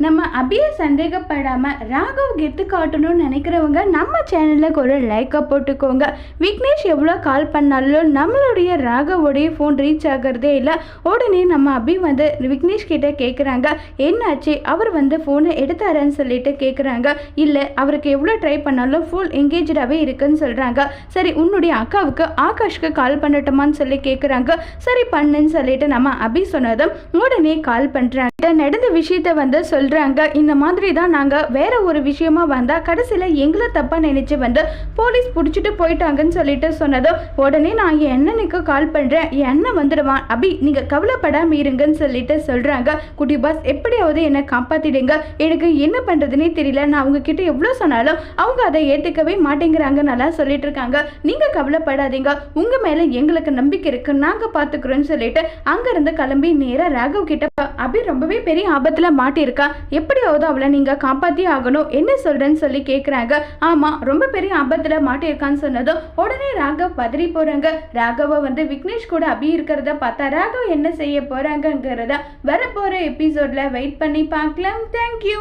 நம்ம அபியை சந்தேகப்படாம ராகவ் கெத்து காட்டணும்னு நினைக்கிறவங்க நம்ம சேனலுக்கு ஒரு லைக்கை போட்டுக்கோங்க. விக்னேஷ் எவ்வளோ கால் பண்ணாலும் நம்மளுடைய ராகவோடைய ஃபோன் ரீச் ஆகிறதே இல்லை. உடனே நம்ம அபி வந்து விக்னேஷ் கிட்ட கேட்குறாங்க, என்னாச்சு, அவர் வந்து ஃபோனை எடுத்தாரன்னு சொல்லிட்டு கேட்குறாங்க. இல்லை, அவருக்கு எவ்வளோ ட்ரை பண்ணாலும் ஃபுல் எங்கேஜாகவே இருக்குன்னு சொல்கிறாங்க. சரி, உன்னுடைய அக்காவுக்கு ஆகாஷ்க்கு கால் பண்ணட்டுமான்னு சொல்லி கேட்குறாங்க. சரி பண்ணுன்னு சொல்லிட்டு நம்ம அபி சொன்னதும் உடனே கால் பண்ணுறாங்க. நடந்த விஷயத்த வந்து சொல்கிறாங்க. இந்த மாதிரி தான் நாங்கள் வேற ஒரு விஷயமா வந்தால் கடைசியில் எங்களை தப்பாக நினச்சி வந்து போலீஸ் பிடிச்சிட்டு போயிட்டாங்கன்னு சொல்லிட்டு சொன்னதும் உடனே நான் என் அண்ணனுக்கு கால் பண்ணுறேன், என் அண்ணன் வந்துடுவான், அபி நீங்கள் கவலைப்படாமல் இருங்கன்னு சொல்லிட்டு சொல்கிறாங்க. குட்டி பாஸ், எப்படியாவது என்னை காப்பாற்றிடுங்க, எனக்கு என்ன பண்ணுறதுனே தெரியல, நான் அவங்கக்கிட்ட எவ்வளோ சொன்னாலும் அவங்க அதை ஏற்றுக்கவே மாட்டேங்கிறாங்க நல்லா சொல்லிட்டு இருக்காங்க. நீங்கள் கவலைப்படாதீங்க, உங்கள் மேலே எங்களுக்கு நம்பிக்கை இருக்குது, நாங்கள் பார்த்துக்குறோன்னு சொல்லிட்டு அங்கேருந்து கிளம்பி நேராக ராகவ் கிட்ட அபி ரொம்பவே பெரிய ஆபத்தில் மாட்டியிருக்கா, எப்படியாவது அவளை நீங்கள் காப்பாற்றி ஆகணும், என்ன சொல்கிறேன்னு சொல்லி கேட்குறாங்க. ஆமாம், ரொம்ப பெரிய ஆபத்தில் மாட்டியிருக்கான்னு சொன்னதும் உடனே ராகவ் பதறி போகிறாங்க. ராகவை வந்து விக்னேஷ் கூட அபி இருக்கிறத பார்த்தா ராகவ் என்ன செய்ய போகிறாங்கங்கிறத வரப்போகிற எபிசோடில் வெயிட் பண்ணி பார்க்கலாம். தேங்க்யூ.